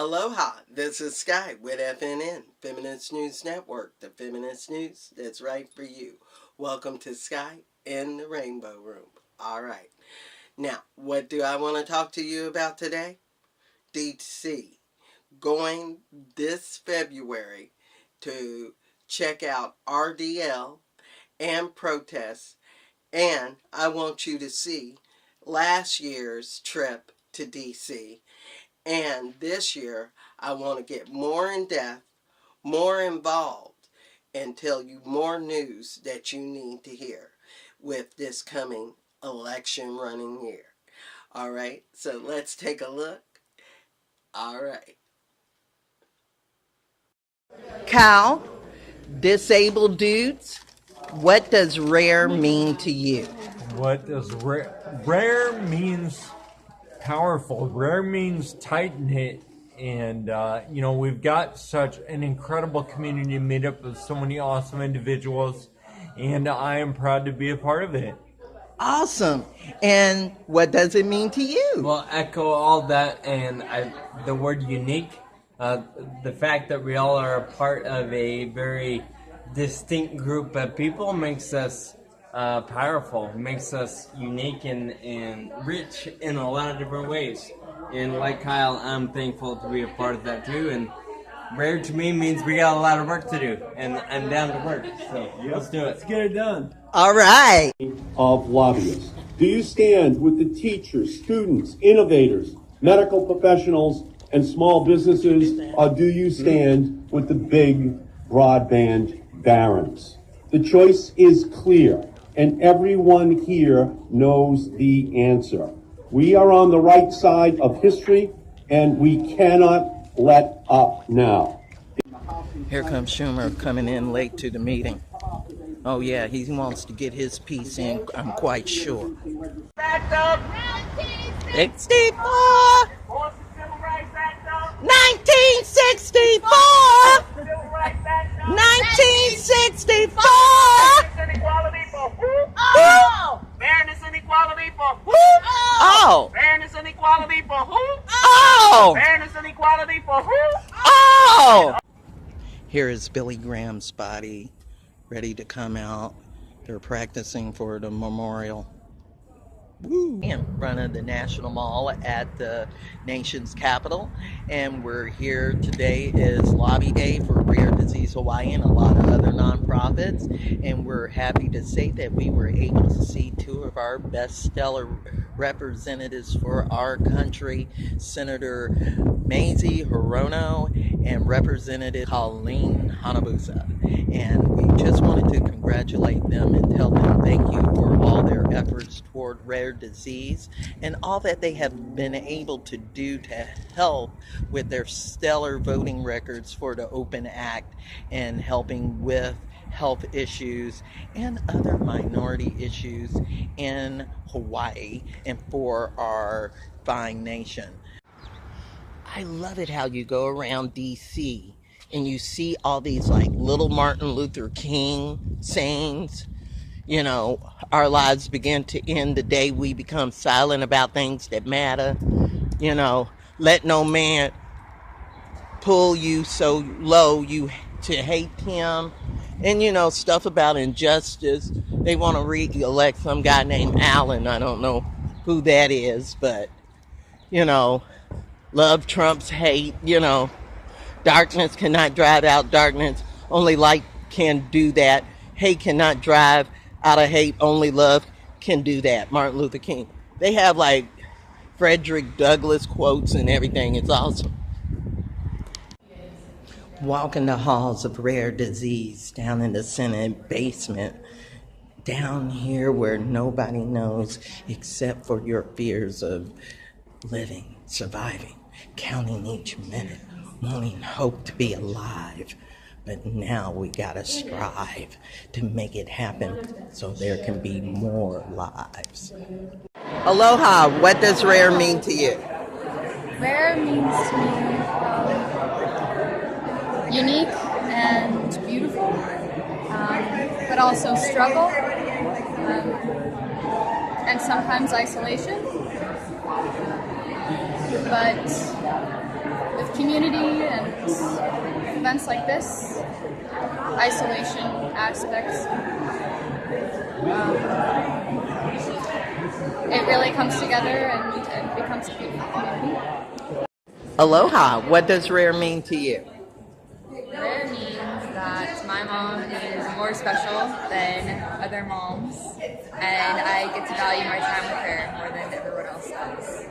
Aloha, this is Sky with FNN, Feminist News Network, the feminist news that's right for you. Welcome to Sky in the Rainbow Room. All right. Now, what do I want to talk to you about today? DC. Going this February to check out RDL and protests, and I want you to see last year's trip to DC. And this year, I want to get more in depth, more involved, and tell you more news that you need to hear with this coming election running year. All right, so let's take a look. All right. Kyle, disabled dudes, what does rare mean to you? What does rare means? Powerful. Rare means tight-knit, and we've got such an incredible community made up of so many awesome individuals, and I am proud to be a part of it. Awesome. And what does it mean to you? Well, echo all that, and the word unique, the fact that we all are a part of a very distinct group of people makes us powerful, makes us unique and rich in a lot of different ways. And like Kyle, I'm thankful to be a part of that too. And rare to me means we got a lot of work to do, and I'm down to work. So let's do it. Let's get it done. All right. Of lobbyists. Do you stand with the teachers, students, innovators, medical professionals, and small businesses, or do you stand with the big broadband barons? The choice is clear, and everyone here knows the answer. We are on the right side of history, and we cannot let up now. Here comes Schumer coming in late to the meeting. Oh yeah, he wants to get his piece in, I'm quite sure. 64! 1964! 1964! Oh! Fairness and equality for who? Oh! Fairness and equality for who? Oh! Fairness and equality for who? Oh! Here is Billy Graham's body, ready to come out. They're practicing for the memorial. Woo. In front of the National Mall at the nation's capital, and we're here today is Lobby Day for Rare Disease Hawaii and a lot of other nonprofits, and we're happy to say that we were able to see two of our best stellar representatives for our country, Senator Mazie Hirono and Representative Colleen Hanabusa, and we just wanted to congratulate them and tell them thank you for all their efforts toward rare disease and all that they have been able to do to help with their stellar voting records for the Open Act and helping with health issues and other minority issues in Hawaii and for our fine nation. I love it how you go around DC and you see all these like little Martin Luther King sayings. You know, our lives begin to end the day we become silent about things that matter. You know, let no man pull you so low you to hate him. And, you know, stuff about injustice. They want to re-elect some guy named Allen. I don't know who that is, but, you know, love trumps hate. You know, darkness cannot drive out darkness. Only light can do that. Hate cannot drive out of hate, only love can do that. Martin Luther King. They have like Frederick Douglass quotes and everything. It's awesome. Walking the halls of rare disease down in the Senate basement, down here where nobody knows except for your fears of living, surviving, counting each minute, wanting hope to be alive. But now we gotta strive to make it happen so there can be more lives. Aloha, what does rare mean to you? Rare means to me unique and beautiful, but also struggle, and sometimes isolation. But with community and events like this, isolation aspects. It really comes together and becomes a beautiful community. Aloha, what does rare mean to you? Rare means that my mom is more special than other moms, and I get to value my time with her more than everyone else does.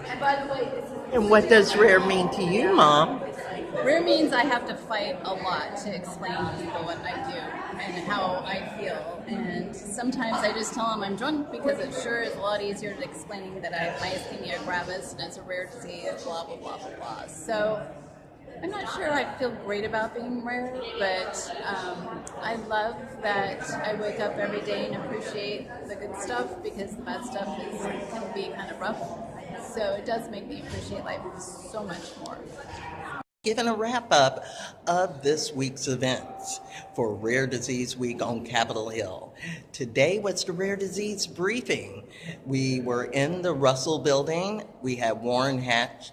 And what does rare mean to you, Mom? Rare means I have to fight a lot to explain to people what I do and how I feel. And sometimes I just tell them I'm drunk because it sure is a lot easier to explaining that I have myasthenia gravis and it's a rare disease, blah, blah, blah, blah, blah. So I'm not sure I feel great about being rare, but I love that I wake up every day and appreciate the good stuff because the bad stuff can be kind of rough. So it does make me appreciate life so much more. Given a wrap up of this week's events for Rare Disease Week on Capitol Hill. Today was the Rare Disease Briefing. We were in the Russell Building. We had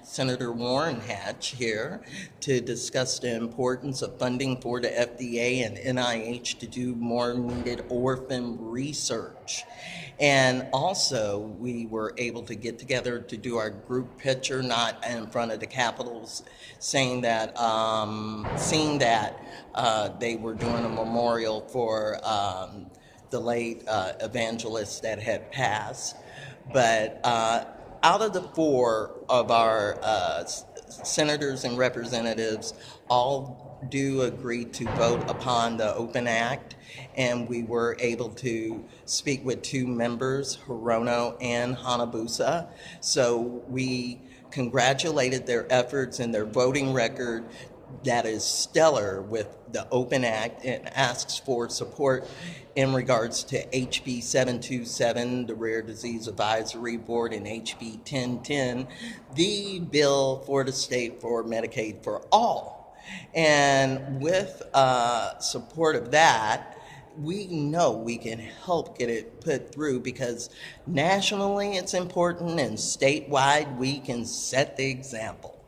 Senator Warren Hatch here to discuss the importance of funding for the FDA and NIH to do more needed orphan research. And also, we were able to get together to do our group picture, not in front of the Capitals, seeing that they were doing a memorial for the late evangelist that had passed. But out of the four of our senators and representatives, all do agree to vote upon the Open Act, and we were able to speak with two members, Hirono and Hanabusa. So we congratulated their efforts and their voting record that is stellar with the Open Act and asks for support in regards to HB 727, the Rare Disease Advisory Board, and HB 1010, the bill for the state for Medicaid for all. And with support of that, we know we can help get it put through because nationally it's important and statewide we can set the example.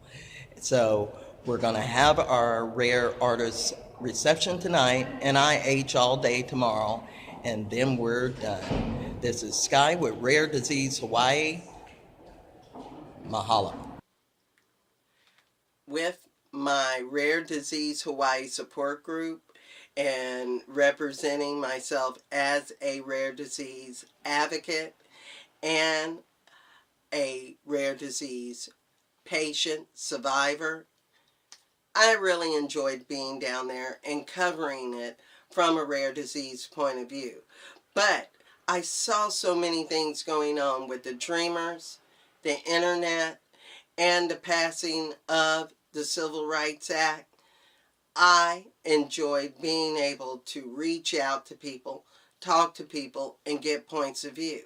So we're going to have our Rare Artists reception tonight, NIH all day tomorrow, and then we're done. This is Sky with Rare Disease Hawaii. Mahalo. With my Rare Disease Hawaii support group and representing myself as a rare disease advocate and a rare disease patient survivor, I really enjoyed being down there and covering it from a rare disease point of view. But I saw so many things going on with the Dreamers, the internet, and the passing of the Civil Rights Act. I enjoyed being able to reach out to people, talk to people, and get points of view.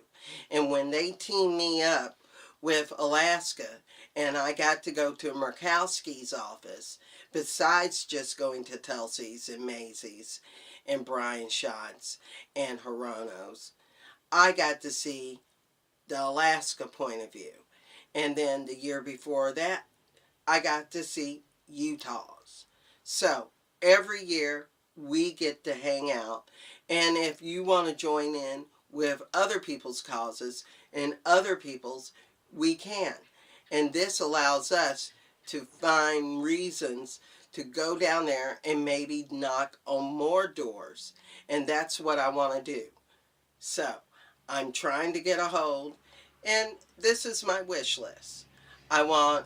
And when they teamed me up with Alaska, and I got to go to Murkowski's office, besides just going to Telsey's and Maisie's and Brian Shots and Hirono's, I got to see the Alaska point of view. And then the year before that, I got to see Utah's. So every year we get to hang out. And if you want to join in with other people's causes and other people's, we can. And this allows us to find reasons to go down there and maybe knock on more doors. And that's what I want to do. So I'm trying to get a hold, and this is my wish list. I want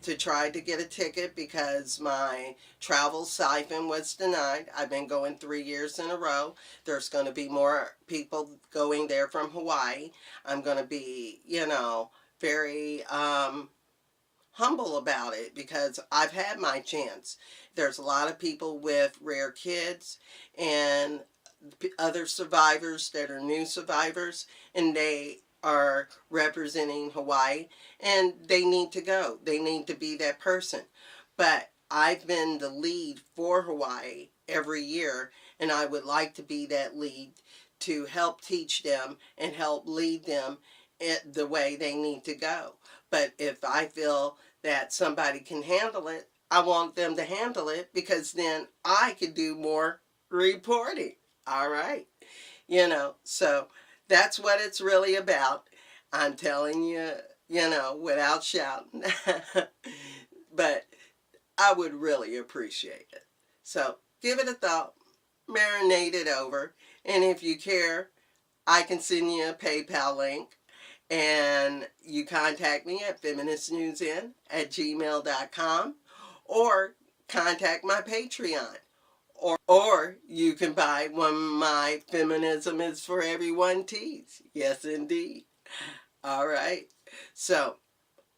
to try to get a ticket because my travel stipend was denied. I've been going 3 years in a row. There's going to be more people going there from Hawaii. I'm going to be, very humble about it because I've had my chance. There's a lot of people with rare kids and other survivors that are new survivors, and they are representing Hawaii, and they need to go. They need to be that person. But I've been the lead for Hawaii every year, and I would like to be that lead to help teach them and help lead them the way they need to go. But if I feel that somebody can handle it, I want them to handle it because then I could do more reporting. All right. So that's what it's really about. I'm telling you, without shouting. But I would really appreciate it. So give it a thought, marinate it over, and if you care, I can send you a PayPal link, and you contact me at FeministNewsN@gmail.com, or contact my Patreon. Or you can buy one of my Feminism is for Everyone tees. Yes, indeed. All right. So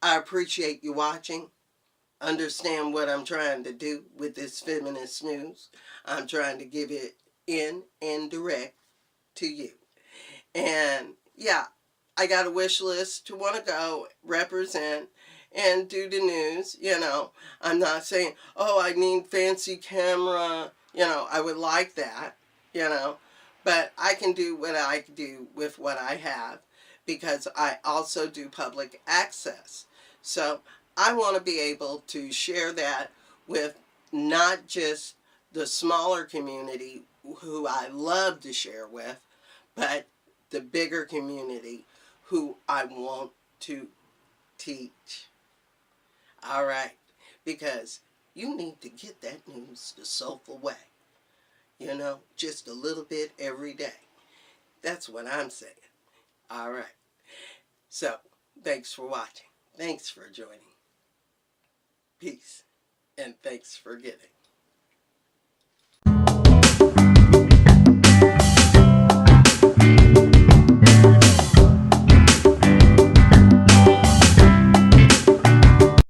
I appreciate you watching. Understand what I'm trying to do with this feminist news. I'm trying to give it in and direct to you. And yeah, I got a wish list to want to go represent and do the news. I'm not saying, oh, I need fancy camera. I would like that, but I can do what I do with what I have because I also do public access. So I want to be able to share that with not just the smaller community who I love to share with, but the bigger community who I want to teach. All right, because you need to get that news the soulful way. Just a little bit every day. That's what I'm saying. All right. So, thanks for watching. Thanks for joining. Peace. And thanks for giving.